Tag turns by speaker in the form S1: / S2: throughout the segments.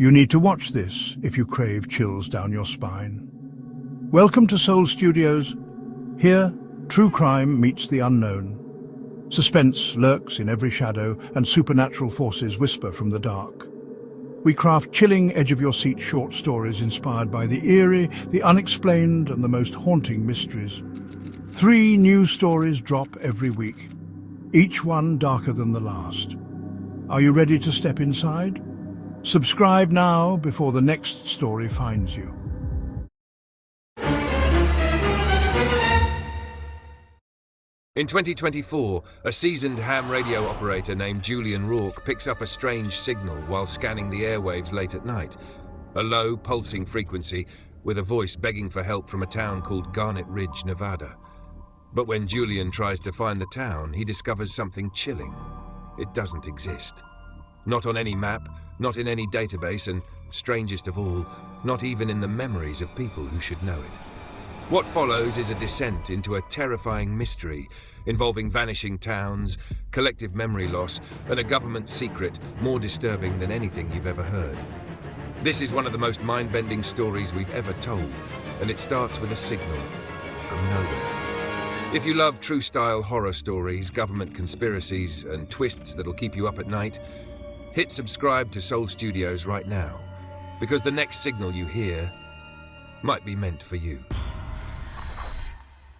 S1: You need to watch this if you crave chills down your spine. Welcome to Soul Studios. Here, true crime meets the unknown. Suspense lurks in every shadow, and supernatural forces whisper from the dark. We craft chilling, edge-of-your-seat short stories inspired by the eerie, the unexplained, and the most haunting mysteries. 3 new stories drop every week, each one darker than the last. Are you ready to step inside? Subscribe now before the next story finds you.
S2: In 2024, a seasoned ham radio operator named Julian Rourke picks up a strange signal while scanning the airwaves late at night. A low, pulsing frequency with a voice begging for help from a town called Garnet Ridge, Nevada. But when Julian tries to find the town, he discovers something chilling. It doesn't exist. Not on any map, not in any database, and, strangest of all, not even in the memories of people who should know it. What follows is a descent into a terrifying mystery involving vanishing towns, collective memory loss, and a government secret more disturbing than anything you've ever heard. This is one of the most mind-bending stories we've ever told, and it starts with a signal from nowhere. If you love true-style horror stories, government conspiracies, and twists that'll keep you up at night, hit subscribe to Soul Studios right now, because the next signal you hear might be meant for you.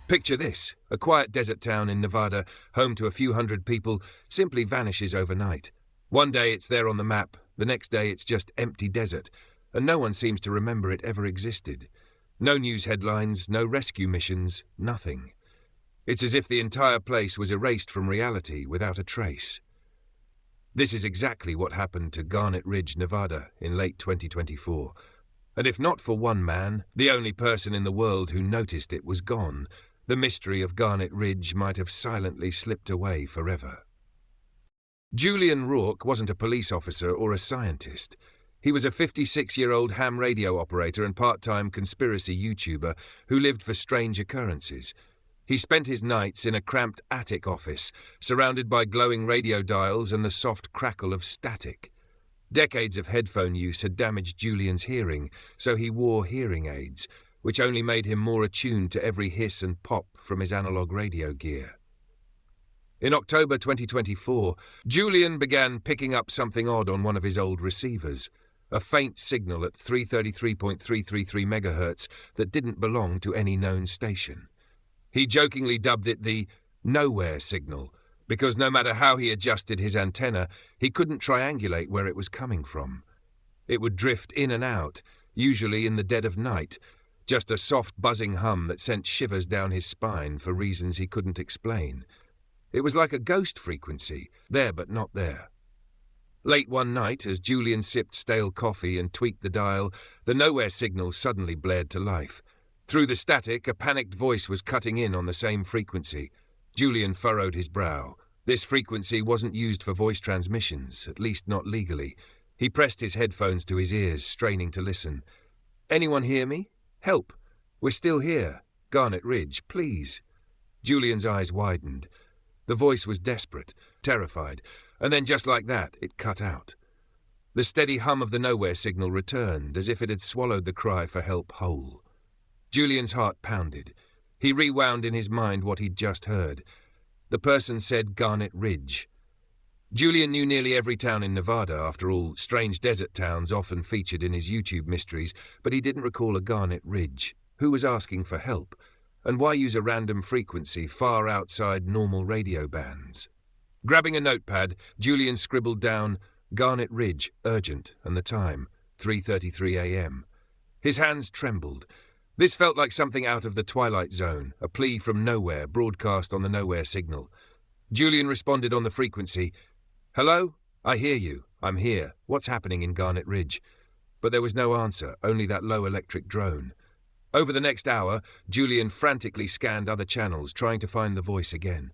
S2: Picture this: a quiet desert town in Nevada, home to a few hundred people, simply vanishes overnight. One day it's there on the map, the next day it's just empty desert, and no one seems to remember it ever existed. No news headlines, no rescue missions, nothing. It's as if the entire place was erased from reality without a trace. This is exactly what happened to Garnet Ridge, Nevada, in late 2024. And if not for one man, the only person in the world who noticed it was gone, the mystery of Garnet Ridge might have silently slipped away forever. Julian Rourke wasn't a police officer or a scientist. He was a 56-year-old ham radio operator and part-time conspiracy YouTuber who lived for strange occurrences. He spent his nights in a cramped attic office, surrounded by glowing radio dials and the soft crackle of static. Decades of headphone use had damaged Julian's hearing, so he wore hearing aids, which only made him more attuned to every hiss and pop from his analog radio gear. In October 2024, Julian began picking up something odd on one of his old receivers, a faint signal at 333.333 MHz that didn't belong to any known station. He jokingly dubbed it the nowhere signal, because no matter how he adjusted his antenna, he couldn't triangulate where it was coming from. It would drift in and out, usually in the dead of night, just a soft buzzing hum that sent shivers down his spine for reasons he couldn't explain. It was like a ghost frequency, there but not there. Late one night, as Julian sipped stale coffee and tweaked the dial, the nowhere signal suddenly blared to life. Through the static, a panicked voice was cutting in on the same frequency. Julian furrowed his brow. This frequency wasn't used for voice transmissions, at least not legally. He pressed his headphones to his ears, straining to listen. "Anyone hear me? Help! We're still here. Garnet Ridge, please." Julian's eyes widened. The voice was desperate, terrified, and then just like that, it cut out. The steady hum of the nowhere signal returned, as if it had swallowed the cry for help whole. Julian's heart pounded. He rewound in his mind what he'd just heard. The person said Garnet Ridge. Julian knew nearly every town in Nevada, after all, strange desert towns often featured in his YouTube mysteries, but he didn't recall a Garnet Ridge. Who was asking for help? And why use a random frequency far outside normal radio bands? Grabbing a notepad, Julian scribbled down Garnet Ridge, urgent, and the time, 3:33 a.m. His hands trembled. This felt like something out of the Twilight Zone, a plea from nowhere broadcast on the nowhere signal. Julian responded on the frequency. "Hello? I hear you. I'm here. What's happening in Garnet Ridge?" But there was no answer, only that low electric drone. Over the next hour, Julian frantically scanned other channels, trying to find the voice again.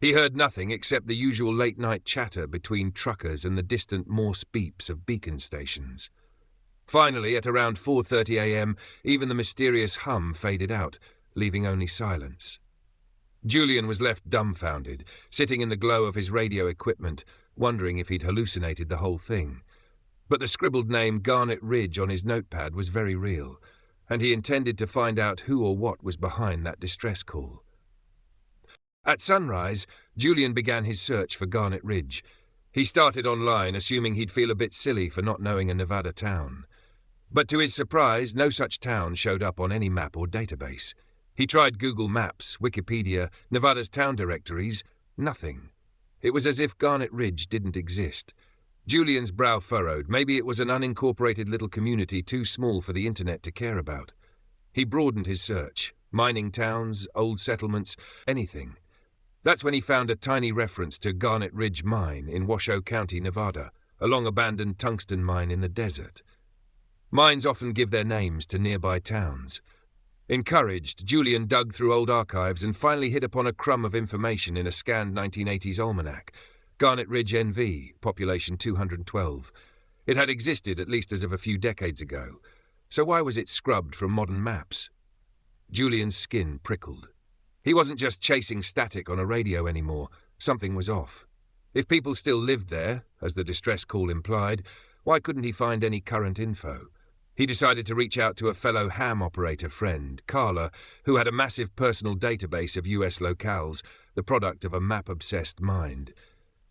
S2: He heard nothing except the usual late-night chatter between truckers and the distant Morse beeps of beacon stations. Finally, at around 4:30 a.m., even the mysterious hum faded out, leaving only silence. Julian was left dumbfounded, sitting in the glow of his radio equipment, wondering if he'd hallucinated the whole thing. But the scribbled name Garnet Ridge on his notepad was very real, and he intended to find out who or what was behind that distress call. At sunrise, Julian began his search for Garnet Ridge. He started online, assuming he'd feel a bit silly for not knowing a Nevada town. But to his surprise, no such town showed up on any map or database. He tried Google Maps, Wikipedia, Nevada's town directories. Nothing. It was as if Garnet Ridge didn't exist. Julian's brow furrowed. Maybe it was an unincorporated little community too small for the internet to care about. He broadened his search. Mining towns, old settlements, anything. That's when he found a tiny reference to Garnet Ridge Mine in Washoe County, Nevada, a long-abandoned tungsten mine in the desert. Mines often give their names to nearby towns. Encouraged, Julian dug through old archives and finally hit upon a crumb of information in a scanned 1980s almanac. Garnet Ridge NV, population 212. It had existed at least as of a few decades ago. So why was it scrubbed from modern maps? Julian's skin prickled. He wasn't just chasing static on a radio anymore. Something was off. If people still lived there, as the distress call implied, why couldn't he find any current info? He decided to reach out to a fellow ham operator friend, Carla, who had a massive personal database of US locales, the product of a map-obsessed mind.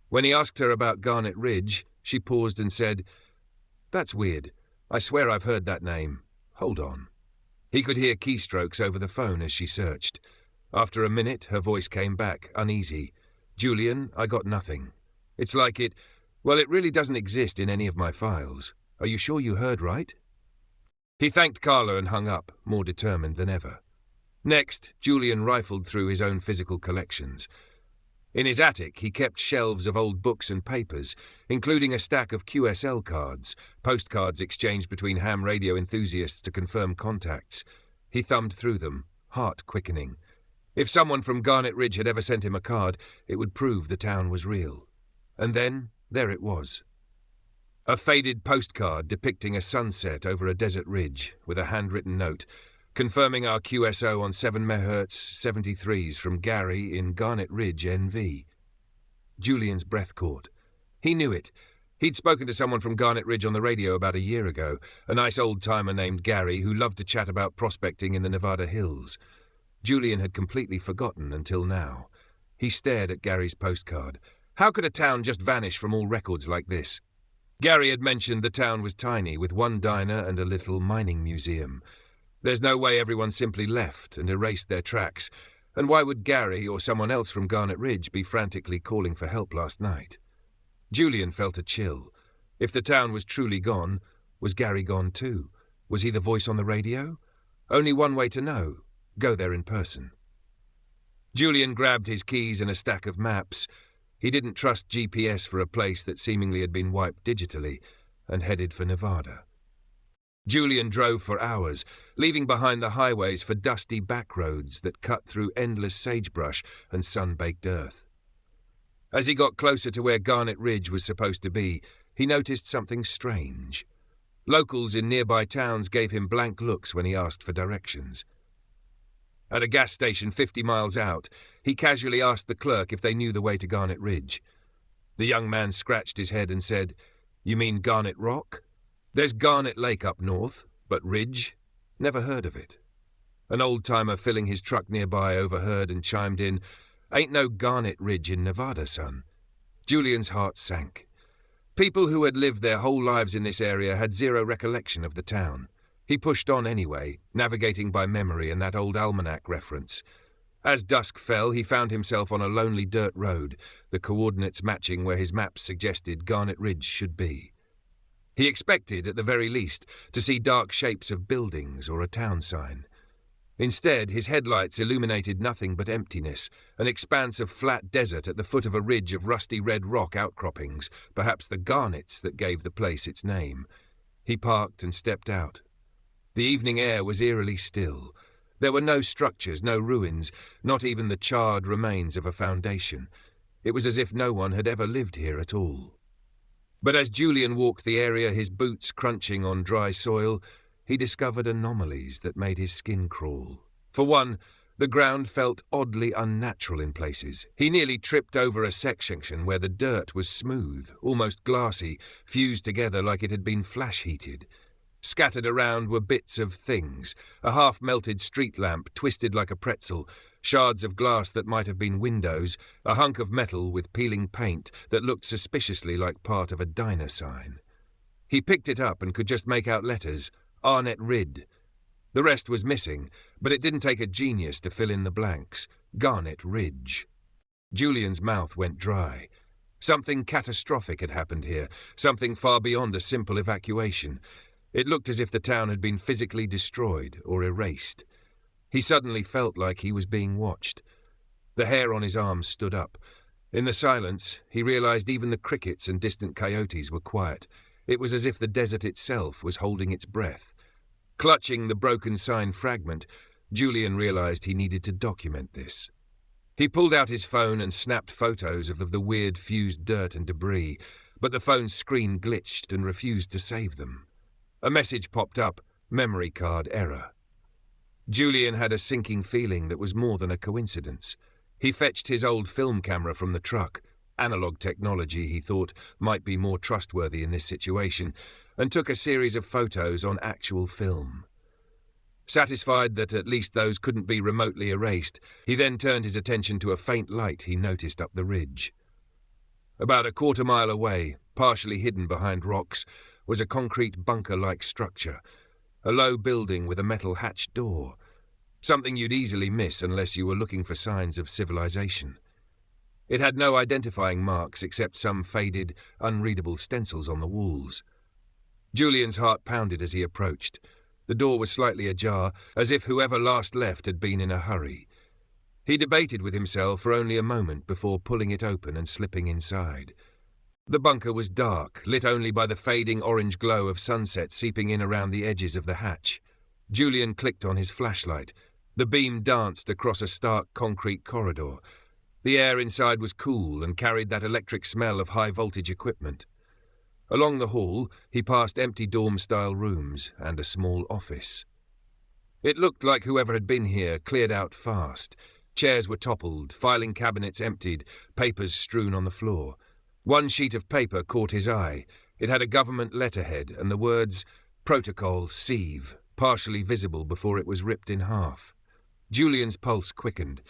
S2: When he asked her about Garnet Ridge, she paused and said, "That's weird. I swear I've heard that name. Hold on." He could hear keystrokes over the phone as she searched. After a minute, her voice came back, uneasy. "Julian, I got nothing. It's like it really doesn't exist in any of my files. Are you sure you heard right?" He thanked Carla and hung up, more determined than ever. Next, Julian rifled through his own physical collections. In his attic, he kept shelves of old books and papers, including a stack of QSL cards, postcards exchanged between ham radio enthusiasts to confirm contacts. He thumbed through them, heart quickening. If someone from Garnet Ridge had ever sent him a card, it would prove the town was real. And then, there it was. A faded postcard depicting a sunset over a desert ridge, with a handwritten note, confirming our QSO on 7 MHz 73s from Gary in Garnet Ridge, NV. Julian's breath caught. He knew it. He'd spoken to someone from Garnet Ridge on the radio about a year ago, a nice old-timer named Gary who loved to chat about prospecting in the Nevada hills. Julian had completely forgotten until now. He stared at Gary's postcard. How could a town just vanish from all records like this? Gary had mentioned the town was tiny, with one diner and a little mining museum. There's no way everyone simply left and erased their tracks, and why would Gary or someone else from Garnet Ridge be frantically calling for help last night? Julian felt a chill. If the town was truly gone, was Gary gone too? Was he the voice on the radio? Only one way to know. Go there in person. Julian grabbed his keys and a stack of maps. He didn't trust GPS for a place that seemingly had been wiped digitally, and headed for Nevada. Julian drove for hours, leaving behind the highways for dusty back roads that cut through endless sagebrush and sun-baked earth. As he got closer to where Garnet Ridge was supposed to be, he noticed something strange. Locals in nearby towns gave him blank looks when he asked for directions. At a gas station 50 miles out, he casually asked the clerk if they knew the way to Garnet Ridge. The young man scratched his head and said, "You mean Garnet Rock? There's Garnet Lake up north, but Ridge? Never heard of it." An old-timer filling his truck nearby overheard and chimed in, "Ain't no Garnet Ridge in Nevada, son." Julian's heart sank. People who had lived their whole lives in this area had zero recollection of the town. He pushed on anyway, navigating by memory and that old almanac reference. As dusk fell, he found himself on a lonely dirt road, the coordinates matching where his maps suggested Garnet Ridge should be. He expected, at the very least, to see dark shapes of buildings or a town sign. Instead, his headlights illuminated nothing but emptiness, an expanse of flat desert at the foot of a ridge of rusty red rock outcroppings, perhaps the garnets that gave the place its name. He parked and stepped out. The evening air was eerily still. There were no structures, no ruins, not even the charred remains of a foundation. It was as if no one had ever lived here at all. But as Julian walked the area, his boots crunching on dry soil, he discovered anomalies that made his skin crawl. For one, The ground felt oddly unnatural in places. He nearly tripped over a section where the dirt was smooth, almost glassy, fused together like it had been flash-heated. Scattered around were bits of things, a half-melted street lamp twisted like a pretzel, shards of glass that might have been windows, a hunk of metal with peeling paint that looked suspiciously like part of a diner sign. He picked it up and could just make out letters, Garnet Ridge. The rest was missing, but it didn't take a genius to fill in the blanks. Garnet Ridge. Julian's mouth went dry. Something catastrophic had happened here, something far beyond a simple evacuation. It looked as if the town had been physically destroyed or erased. He suddenly felt like he was being watched. The hair on his arms stood up. In the silence, he realized even the crickets and distant coyotes were quiet. It was as if the desert itself was holding its breath. Clutching the broken sign fragment, Julian realized he needed to document this. He pulled out his phone and snapped photos of the weird fused dirt and debris, but the phone's screen glitched and refused to save them. A message popped up, memory card error. Julian had a sinking feeling that was more than a coincidence. He fetched his old film camera from the truck. Analog technology, he thought, might be more trustworthy in this situation, and took a series of photos on actual film. Satisfied that at least those couldn't be remotely erased, he then turned his attention to a faint light he noticed up the ridge. About a quarter-mile away, partially hidden behind rocks, was a concrete bunker-like structure, a low building with a metal hatched door, something you'd easily miss unless you were looking for signs of civilization. It had no identifying marks except some faded, unreadable stencils on the walls. Julian's heart pounded as he approached. The door was slightly ajar, as if whoever last left had been in a hurry. He debated with himself for only a moment before pulling it open and slipping inside. The bunker was dark, lit only by the fading orange glow of sunset seeping in around the edges of the hatch. Julian clicked on his flashlight. The beam danced across a stark concrete corridor. The air inside was cool and carried that electric smell of high-voltage equipment. Along the hall, he passed empty dorm-style rooms and a small office. It looked like whoever had been here cleared out fast. Chairs were toppled, filing cabinets emptied, papers strewn on the floor. One sheet of paper caught his eye. It had a government letterhead and the words, Protocol Sieve, partially visible before it was ripped in half. Julian's pulse quickened.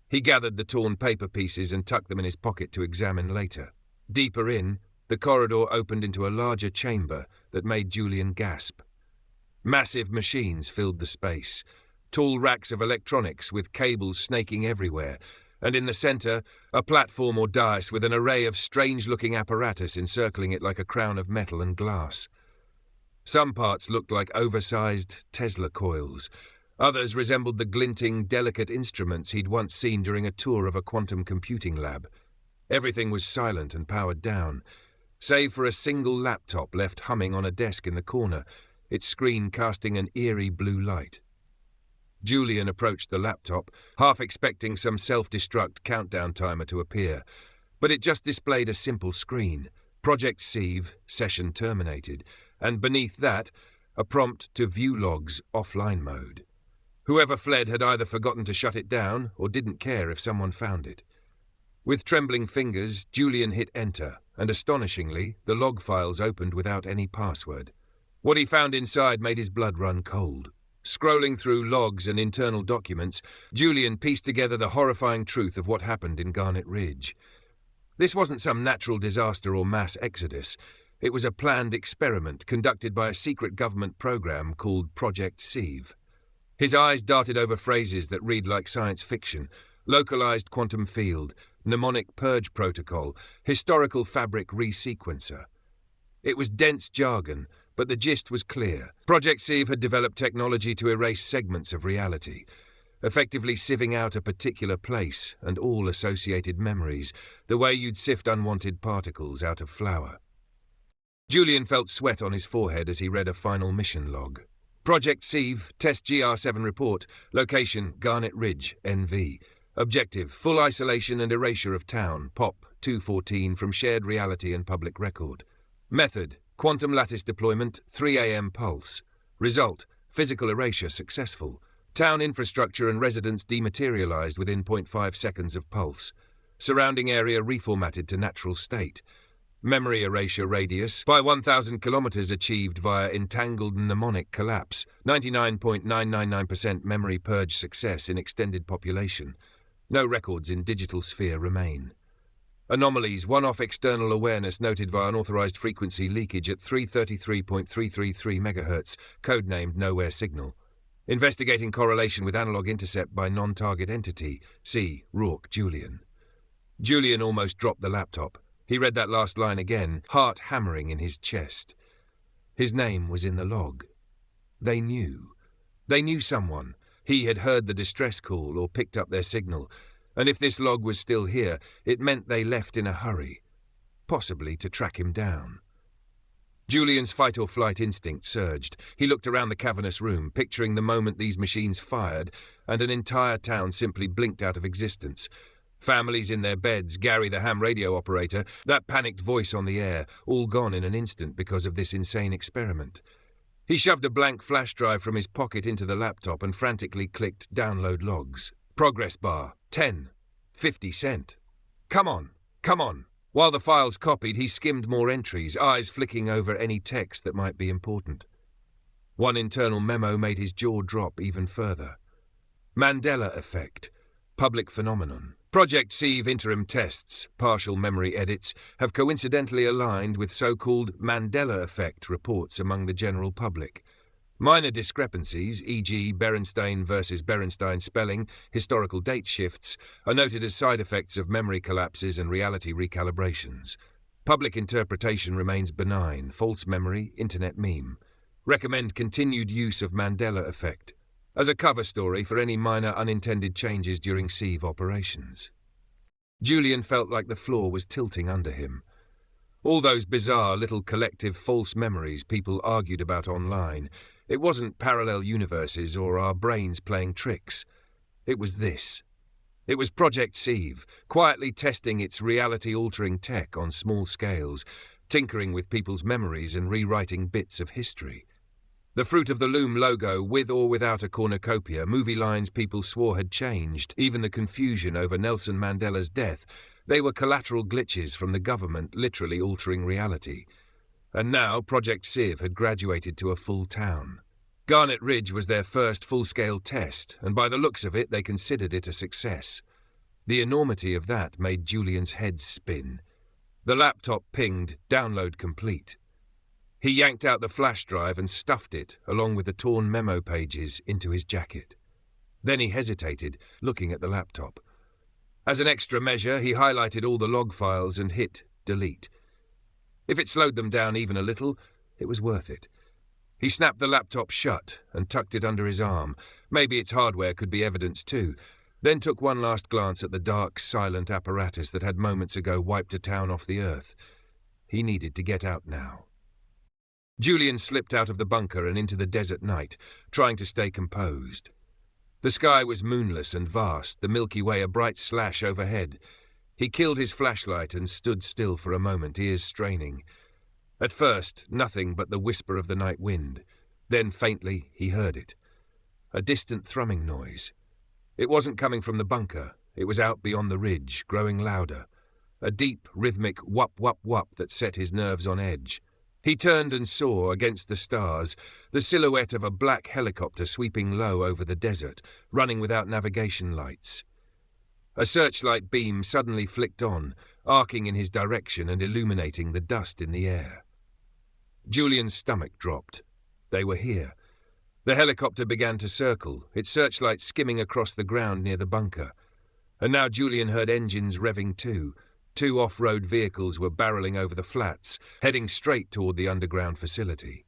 S2: He gathered the torn paper pieces and tucked them in his pocket to examine later. Deeper in, the corridor opened into a larger chamber that made Julian gasp. Massive machines filled the space, tall racks of electronics with cables snaking everywhere, and in the centre, a platform or dais with an array of strange-looking apparatus encircling it like a crown of metal and glass. Some parts looked like oversized Tesla coils. Others resembled the glinting, delicate instruments he'd once seen during a tour of a quantum computing lab. Everything was silent and powered down, save for a single laptop left humming on a desk in the corner, its screen casting an eerie blue light. Julian approached the laptop, half expecting some self-destruct countdown timer to appear, but it just displayed a simple screen, Project Sieve, session terminated, and beneath that, a prompt to view logs offline mode. Whoever fled had either forgotten to shut it down or didn't care if someone found it. With trembling fingers, Julian hit enter, and astonishingly, the log files opened without any password. What he found inside made his blood run cold. Scrolling through logs and internal documents, Julian pieced together the horrifying truth of what happened in Garnet Ridge. This wasn't some natural disaster or mass exodus. It was a planned experiment conducted by a secret government program called Project Sieve. His eyes darted over phrases that read like science fiction: localized quantum field, mnemonic purge protocol, historical fabric resequencer. It was dense jargon, but the gist was clear. Project Sieve had developed technology to erase segments of reality, effectively sieving out a particular place and all associated memories, the way you'd sift unwanted particles out of flour. Julian felt sweat on his forehead as he read a final mission log. Project Sieve, Test GR7 report, location Garnet Ridge, NV. Objective, full isolation and erasure of town, POP 214 from shared reality and public record. Method, quantum lattice deployment, 3 AM pulse. Result, physical erasure successful. Town infrastructure and residents dematerialized within 0.5 seconds of pulse. Surrounding area reformatted to natural state. Memory erasure radius by 1,000 kilometers achieved via entangled mnemonic collapse. 99.999% memory purge success in extended population. No records in digital sphere remain. Anomalies, one-off external awareness noted via unauthorized frequency leakage at 333.333 MHz, codenamed nowhere signal. Investigating correlation with analog intercept by non-target entity. See Rourke, Julian. Julian almost dropped the laptop. He read that last line again, heart hammering in his chest. His name was in the log. They knew. They knew someone. He had heard the distress call or picked up their signal. And if this log was still here, it meant they left in a hurry. Possibly to track him down. Julian's fight-or-flight instinct surged. He looked around the cavernous room, picturing the moment these machines fired, and an entire town simply blinked out of existence. Families in their beds, Gary the ham radio operator, that panicked voice on the air, all gone in an instant because of this insane experiment. He shoved a blank flash drive from his pocket into the laptop and frantically clicked download logs. Progress bar, 10, 50 cent. Come on, come on. While the files copied, he skimmed more entries, eyes flicking over any text that might be important. One internal memo made his jaw drop even further. Mandela effect, public phenomenon. Project Sieve interim tests, partial memory edits, have coincidentally aligned with so-called Mandela effect reports among the general public. Minor discrepancies, e.g. Berenstain versus Berenstain spelling, historical date shifts, are noted as side effects of memory collapses and reality recalibrations. Public interpretation remains benign, false memory, internet meme. Recommend continued use of Mandela effect as a cover story for any minor unintended changes during sieve operations. Julian felt like the floor was tilting under him. All those bizarre little collective false memories people argued about online, it wasn't parallel universes or our brains playing tricks. It was this. It was Project Sieve, quietly testing its reality-altering tech on small scales, tinkering with people's memories and rewriting bits of history. The Fruit of the Loom logo, with or without a cornucopia, movie lines people swore had changed, even the confusion over Nelson Mandela's death, they were collateral glitches from the government literally altering reality. And now Project Sieve had graduated to a full town. Garnet Ridge was their first full-scale test, and by the looks of it, they considered it a success. The enormity of that made Julian's head spin. The laptop pinged, download complete. He yanked out the flash drive and stuffed it, along with the torn memo pages, into his jacket. Then he hesitated, looking at the laptop. As an extra measure, he highlighted all the log files and hit delete. If it slowed them down even a little, it was worth it. He snapped the laptop shut and tucked it under his arm. Maybe its hardware could be evidence too. Then took one last glance at the dark, silent apparatus that had moments ago wiped a town off the earth. He needed to get out now. Julian slipped out of the bunker and into the desert night, trying to stay composed. The sky was moonless and vast, the Milky Way a bright slash overhead. He killed his flashlight and stood still for a moment, ears straining. At first, nothing but the whisper of the night wind. Then, faintly, he heard it. A distant thrumming noise. It wasn't coming from the bunker. It was out beyond the ridge, growing louder. A deep, rhythmic whup-whup-whup that set his nerves on edge. He turned and saw, against the stars, the silhouette of a black helicopter sweeping low over the desert, running without navigation lights. A searchlight beam suddenly flicked on, arcing in his direction and illuminating the dust in the air. Julian's stomach dropped. They were here. The helicopter began to circle, its searchlight skimming across the ground near the bunker. And now Julian heard engines revving too. Two off-road vehicles were barreling over the flats, heading straight toward the underground facility.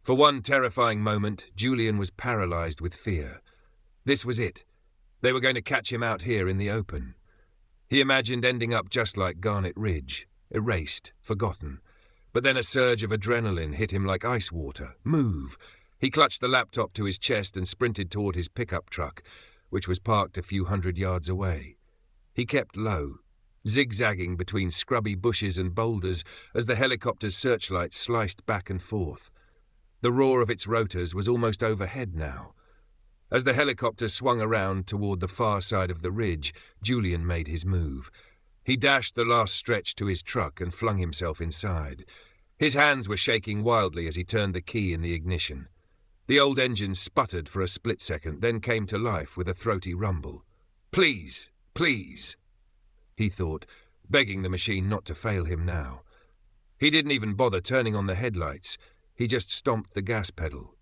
S2: For one terrifying moment, Julian was paralyzed with fear. This was it. They were going to catch him out here in the open. He imagined ending up just like Garnet Ridge, erased, forgotten. But then a surge of adrenaline hit him like ice water. Move! He clutched the laptop to his chest and sprinted toward his pickup truck, which was parked a few hundred yards away. He kept low, zigzagging between scrubby bushes and boulders as the helicopter's searchlight sliced back and forth. The roar of its rotors was almost overhead now. As the helicopter swung around toward the far side of the ridge, Julian made his move. He dashed the last stretch to his truck and flung himself inside. His hands were shaking wildly as he turned the key in the ignition. The old engine sputtered for a split second, then came to life with a throaty rumble. "Please, please," he thought, begging the machine not to fail him now. He didn't even bother turning on the headlights. He just stomped the gas pedal.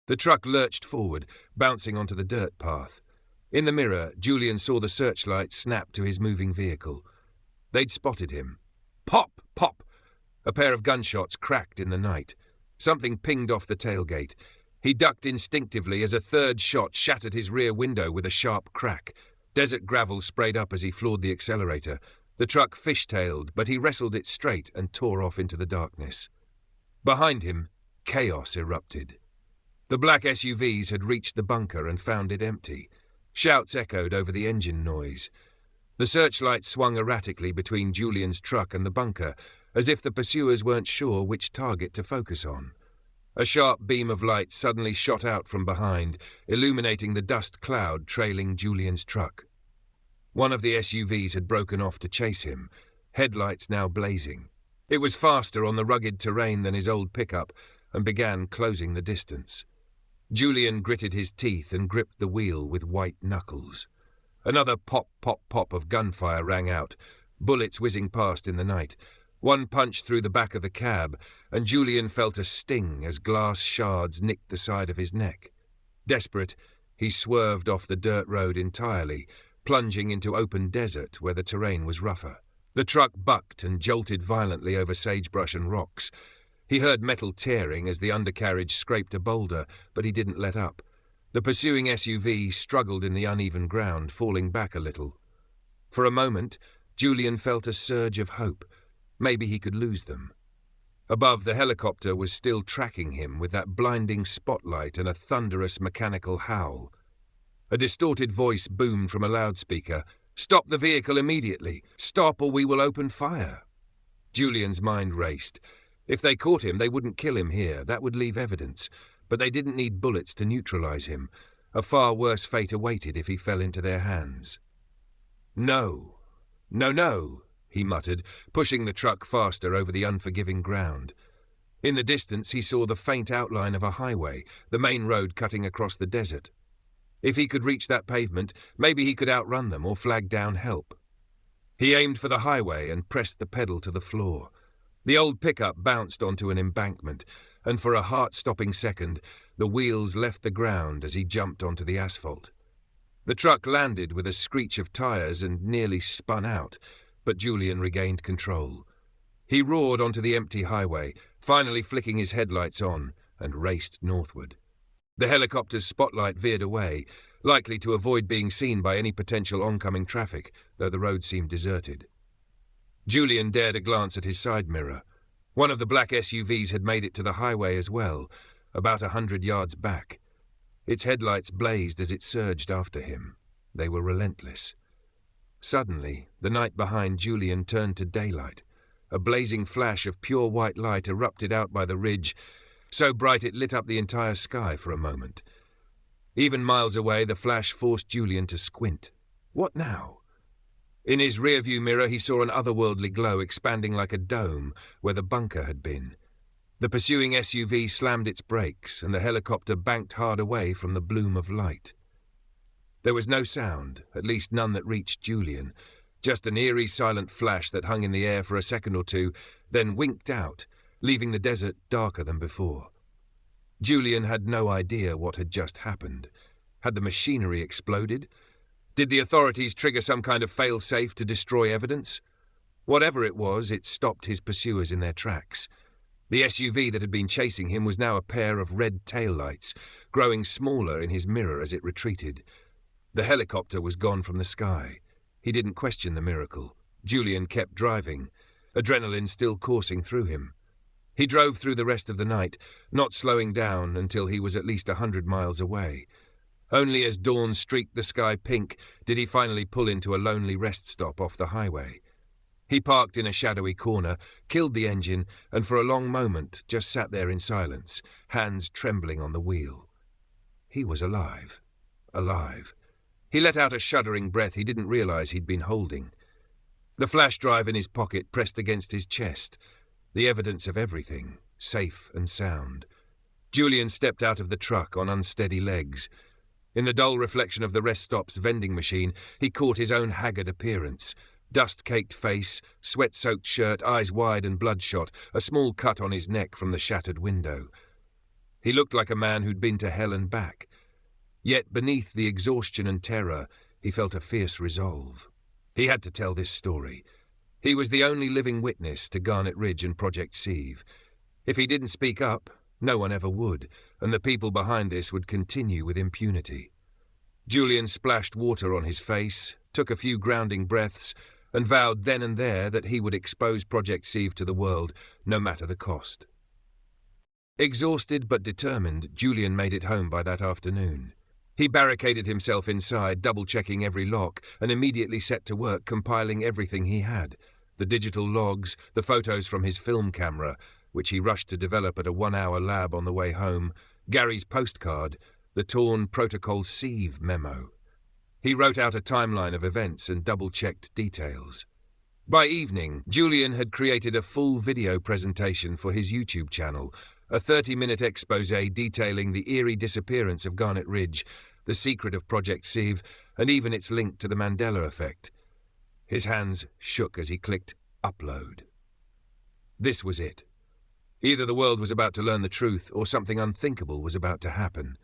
S2: The truck lurched forward, bouncing onto the dirt path. In the mirror, Julian saw the searchlight snap to his moving vehicle. They'd spotted him. Pop! Pop! A pair of gunshots cracked in the night. Something pinged off the tailgate. He ducked instinctively as a third shot shattered his rear window with a sharp crack. Desert gravel sprayed up as he floored the accelerator. The truck fishtailed, but he wrestled it straight and tore off into the darkness. Behind him, chaos erupted. The black SUVs had reached the bunker and found it empty. Shouts echoed over the engine noise. The searchlight swung erratically between Julian's truck and the bunker, as if the pursuers weren't sure which target to focus on. A sharp beam of light suddenly shot out from behind, illuminating the dust cloud trailing Julian's truck. One of the SUVs had broken off to chase him, headlights now blazing. It was faster on the rugged terrain than his old pickup and began closing the distance. Julian gritted his teeth and gripped the wheel with white knuckles. Another pop, pop, pop of gunfire rang out, bullets whizzing past in the night. One punch through the back of the cab, and Julian felt a sting as glass shards nicked the side of his neck. Desperate, he swerved off the dirt road entirely, plunging into open desert where the terrain was rougher. The truck bucked and jolted violently over sagebrush and rocks. He heard metal tearing as the undercarriage scraped a boulder, but he didn't let up. The pursuing SUV struggled in the uneven ground, falling back a little. For a moment, Julian felt a surge of hope. Maybe he could lose them. Above, the helicopter was still tracking him with that blinding spotlight and a thunderous mechanical howl. A distorted voice boomed from a loudspeaker. "Stop the vehicle immediately! Stop or we will open fire!" Julian's mind raced. If they caught him, they wouldn't kill him here. That would leave evidence. But they didn't need bullets to neutralize him. A far worse fate awaited if he fell into their hands. "No, no, no," he muttered, pushing the truck faster over the unforgiving ground. In the distance, he saw the faint outline of a highway, the main road cutting across the desert. If he could reach that pavement, maybe he could outrun them or flag down help. He aimed for the highway and pressed the pedal to the floor. The old pickup bounced onto an embankment, and for a heart-stopping second, the wheels left the ground as he jumped onto the asphalt. The truck landed with a screech of tires and nearly spun out, but Julian regained control. He roared onto the empty highway, finally flicking his headlights on, and raced northward. The helicopter's spotlight veered away, likely to avoid being seen by any potential oncoming traffic, though the road seemed deserted. Julian dared a glance at his side mirror. One of the black SUVs had made it to the highway as well, about 100 yards back. Its headlights blazed as it surged after him. They were relentless. Suddenly, the night behind Julian turned to daylight. A blazing flash of pure white light erupted out by the ridge, so bright it lit up the entire sky for a moment. Even miles away, the flash forced Julian to squint. What now? In his rearview mirror, he saw an otherworldly glow expanding like a dome where the bunker had been. The pursuing SUV slammed its brakes, and the helicopter banked hard away from the bloom of light. There was no sound, at least none that reached Julian, just an eerie silent flash that hung in the air for a second or two, then winked out, leaving the desert darker than before. Julian had no idea what had just happened. Had the machinery exploded? Did the authorities trigger some kind of fail-safe to destroy evidence? Whatever it was, it stopped his pursuers in their tracks. The SUV that had been chasing him was now a pair of red taillights, growing smaller in his mirror as it retreated. The helicopter was gone from the sky. He didn't question the miracle. Julian kept driving, adrenaline still coursing through him. He drove through the rest of the night, not slowing down until he was at least 100 miles away. Only as dawn streaked the sky pink did he finally pull into a lonely rest stop off the highway. He parked in a shadowy corner, killed the engine, and for a long moment just sat there in silence, hands trembling on the wheel. He was alive. Alive. He let out a shuddering breath he didn't realize he'd been holding. The flash drive in his pocket pressed against his chest. The evidence of everything, safe and sound. Julian stepped out of the truck on unsteady legs. In the dull reflection of the rest stop's vending machine, he caught his own haggard appearance. Dust-caked face, sweat-soaked shirt, eyes wide and bloodshot, a small cut on his neck from the shattered window. He looked like a man who'd been to hell and back. Yet beneath the exhaustion and terror, he felt a fierce resolve. He had to tell this story. He was the only living witness to Garnet Ridge and Project Sieve. If he didn't speak up, no one ever would, and the people behind this would continue with impunity. Julian splashed water on his face, took a few grounding breaths, and vowed then and there that he would expose Project Sieve to the world, no matter the cost. Exhausted but determined, Julian made it home by that afternoon. He barricaded himself inside, double-checking every lock, and immediately set to work compiling everything he had. The digital logs, the photos from his film camera, which he rushed to develop at a 1-hour lab on the way home, Gary's postcard, the torn Protocol Sieve memo. He wrote out a timeline of events and double-checked details. By evening, Julian had created a full video presentation for his YouTube channel, a 30-minute expose detailing the eerie disappearance of Garnet Ridge, the secret of Project Sieve, and even its link to the Mandela effect. His hands shook as he clicked upload. This was it. Either the world was about to learn the truth or something unthinkable was about to happen.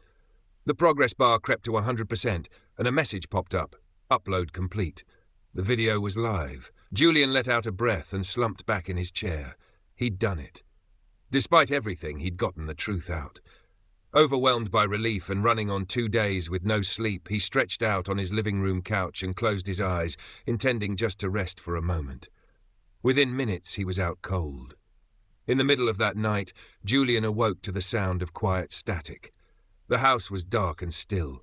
S2: The progress bar crept to 100% and a message popped up, upload complete. The video was live. Julian let out a breath and slumped back in his chair. He'd done it. Despite everything, he'd gotten the truth out. Overwhelmed by relief and running on 2 days with no sleep, he stretched out on his living room couch and closed his eyes, intending just to rest for a moment. Within minutes, he was out cold. In the middle of that night, Julian awoke to the sound of quiet static. The house was dark and still.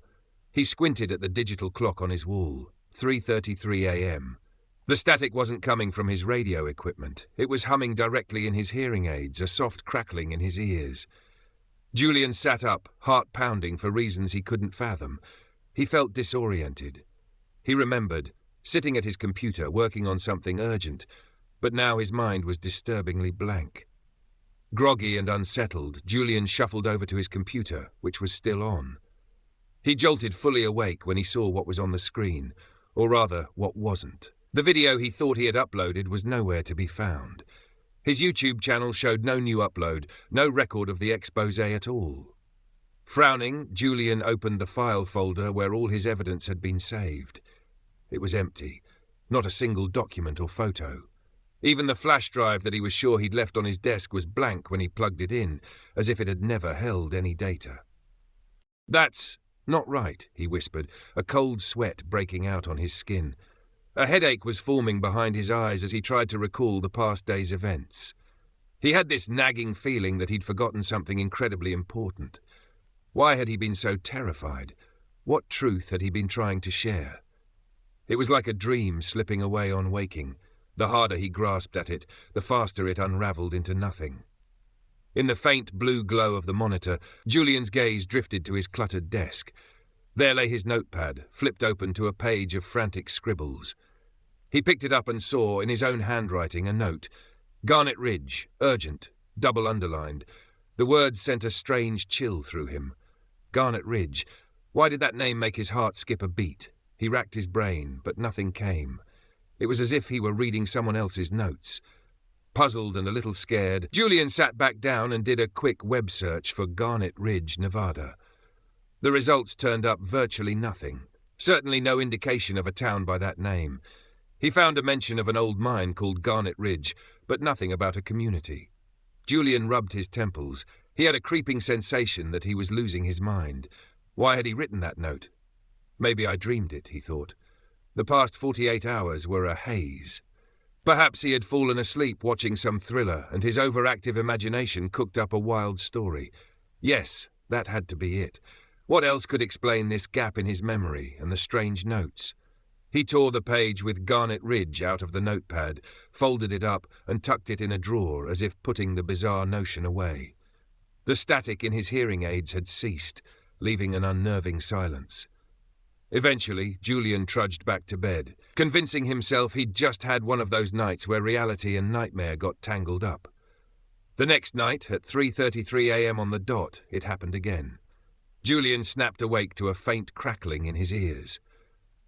S2: He squinted at the digital clock on his wall, 3:33 a.m. The static wasn't coming from his radio equipment. It was humming directly in his hearing aids, a soft crackling in his ears. Julian sat up, heart pounding for reasons he couldn't fathom. He felt disoriented. He remembered, sitting at his computer, working on something urgent, but now his mind was disturbingly blank. Groggy and unsettled, Julian shuffled over to his computer, which was still on. He jolted fully awake when he saw what was on the screen, or rather, what wasn't. The video he thought he had uploaded was nowhere to be found. His YouTube channel showed no new upload, no record of the expose at all. Frowning, Julian opened the file folder where all his evidence had been saved. It was empty, not a single document or photo. Even the flash drive that he was sure he'd left on his desk was blank when he plugged it in, as if it had never held any data. "That's not right," he whispered, a cold sweat breaking out on his skin. A headache was forming behind his eyes as he tried to recall the past day's events. He had this nagging feeling that he'd forgotten something incredibly important. Why had he been so terrified? What truth had he been trying to share? It was like a dream slipping away on waking. The harder he grasped at it, the faster it unraveled into nothing. In the faint blue glow of the monitor, Julian's gaze drifted to his cluttered desk. There lay his notepad, flipped open to a page of frantic scribbles. He picked it up and saw, in his own handwriting, a note. Garnet Ridge, urgent, double underlined. The words sent a strange chill through him. Garnet Ridge. Why did that name make his heart skip a beat? He racked his brain, but nothing came. It was as if he were reading someone else's notes. Puzzled and a little scared, Julian sat back down and did a quick web search for Garnet Ridge, Nevada. The results turned up virtually nothing. Certainly no indication of a town by that name. He found a mention of an old mine called Garnet Ridge, but nothing about a community. Julian rubbed his temples. He had a creeping sensation that he was losing his mind. Why had he written that note? Maybe I dreamed it, he thought. The past 48 hours were a haze. Perhaps he had fallen asleep watching some thriller, and his overactive imagination cooked up a wild story. Yes, that had to be it. What else could explain this gap in his memory and the strange notes? He tore the page with Garnet Ridge out of the notepad, folded it up and tucked it in a drawer as if putting the bizarre notion away. The static in his hearing aids had ceased, leaving an unnerving silence. Eventually, Julian trudged back to bed, convincing himself he'd just had one of those nights where reality and nightmare got tangled up. The next night, at 3:33 a.m. on the dot, it happened again. Julian snapped awake to a faint crackling in his ears.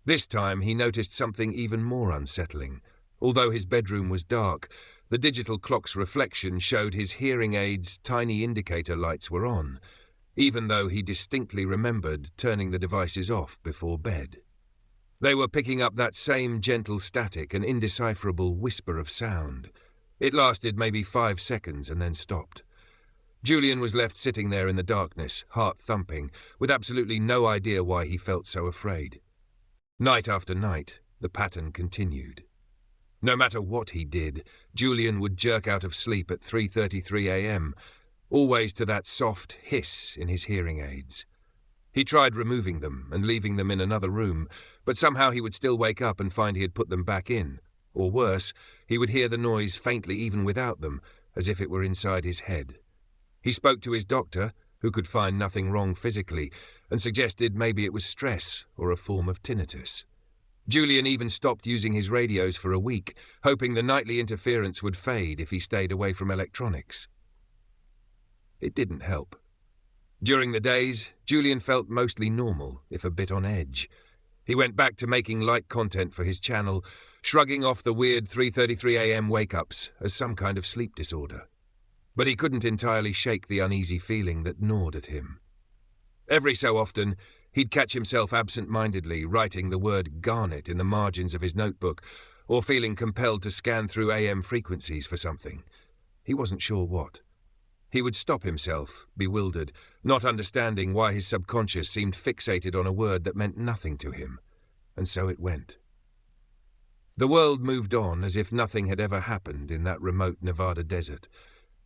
S2: This time he noticed something even more unsettling. Although his bedroom was dark, the digital clock's reflection showed his hearing aid's tiny indicator lights were on, even though he distinctly remembered turning the devices off before bed. They were picking up that same gentle static, an indecipherable whisper of sound. It lasted maybe 5 seconds and then stopped. Julian was left sitting there in the darkness, heart thumping, with absolutely no idea why he felt so afraid. Night after night, the pattern continued. No matter what he did, Julian would jerk out of sleep at 3:33 a.m., always to that soft hiss in his hearing aids. He tried removing them and leaving them in another room, but somehow he would still wake up and find he had put them back in. Or worse, he would hear the noise faintly even without them, as if it were inside his head. He spoke to his doctor, who could find nothing wrong physically, and suggested maybe it was stress or a form of tinnitus. Julian even stopped using his radios for a week, hoping the nightly interference would fade if he stayed away from electronics. It didn't help. During the days, Julian felt mostly normal, if a bit on edge. He went back to making light content for his channel, shrugging off the weird 3:33 a.m. wake-ups as some kind of sleep disorder. But he couldn't entirely shake the uneasy feeling that gnawed at him. Every so often, he'd catch himself absent-mindedly writing the word Garnet in the margins of his notebook, or feeling compelled to scan through AM frequencies for something. He wasn't sure what. He would stop himself, bewildered, not understanding why his subconscious seemed fixated on a word that meant nothing to him. And so it went. The world moved on as if nothing had ever happened in that remote Nevada desert.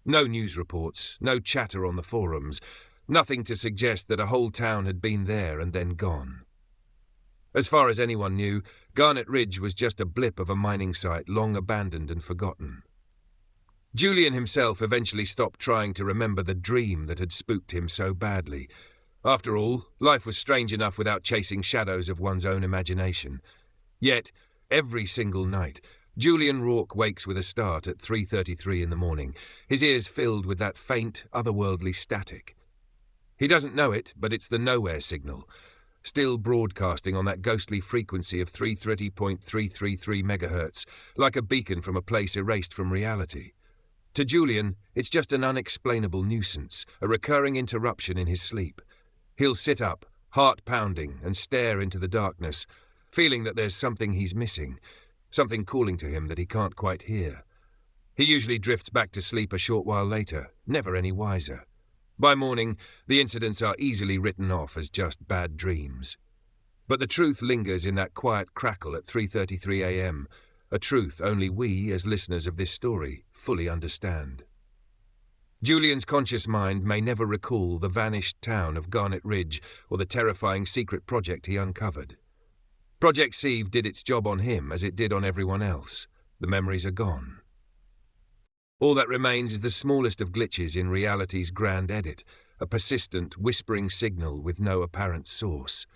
S2: No news reports, no chatter on the forums, nothing to suggest that a whole town had been there and then gone. As far as anyone knew, Garnet Ridge was just a blip of a mining site long abandoned and forgotten. Julian himself eventually stopped trying to remember the dream that had spooked him so badly. After all, life was strange enough without chasing shadows of one's own imagination. Yet, every single night, Julian Rourke wakes with a start at 3:33 in the morning, his ears filled with that faint, otherworldly static. He doesn't know it, but it's the nowhere signal, still broadcasting on that ghostly frequency of 330.333 megahertz, like a beacon from a place erased from reality. To Julian, it's just an unexplainable nuisance, a recurring interruption in his sleep. He'll sit up, heart pounding, and stare into the darkness, feeling that there's something he's missing, something calling to him that he can't quite hear. He usually drifts back to sleep a short while later, never any wiser. By morning, the incidents are easily written off as just bad dreams. But the truth lingers in that quiet crackle at 3:33 a.m., a truth only we, as listeners of this story, fully understand. Julian's conscious mind may never recall the vanished town of Garnet Ridge or the terrifying secret project he uncovered. Project Sieve did its job on him as it did on everyone else. The memories are gone. All that remains is the smallest of glitches in reality's grand edit, a persistent, whispering signal with no apparent source.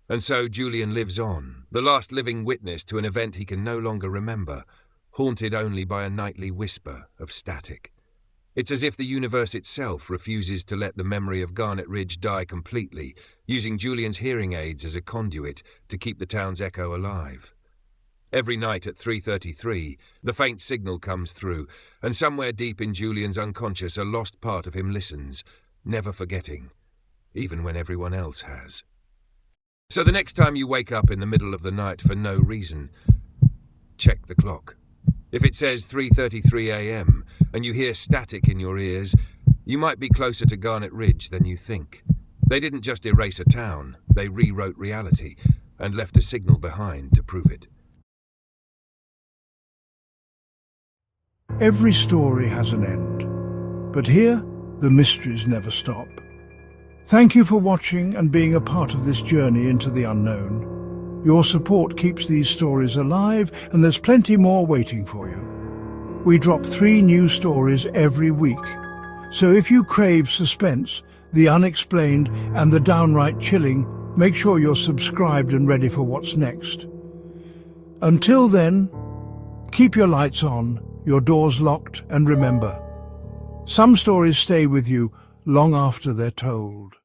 S2: And so Julian lives on, the last living witness to an event he can no longer remember, haunted only by a nightly whisper of static. It's as if the universe itself refuses to let the memory of Garnet Ridge die completely, using Julian's hearing aids as a conduit to keep the town's echo alive. Every night at 3:33, the faint signal comes through, and somewhere deep in Julian's unconscious a lost part of him listens, never forgetting, even when everyone else has. So the next time you wake up in the middle of the night for no reason, check the clock. If it says 3:33 a.m. and you hear static in your ears, you might be closer to Garnet Ridge than you think. They didn't just erase a town, they rewrote reality and left a signal behind to prove it.
S1: Every story has an end, but here the mysteries never stop. Thank you for watching and being a part of this journey into the unknown. Your support keeps these stories alive, and there's plenty more waiting for you. We drop 3 new stories every week, so if you crave suspense, the unexplained, and the downright chilling, make sure you're subscribed and ready for what's next. Until then, keep your lights on, your doors locked, and remember, some stories stay with you long after they're told.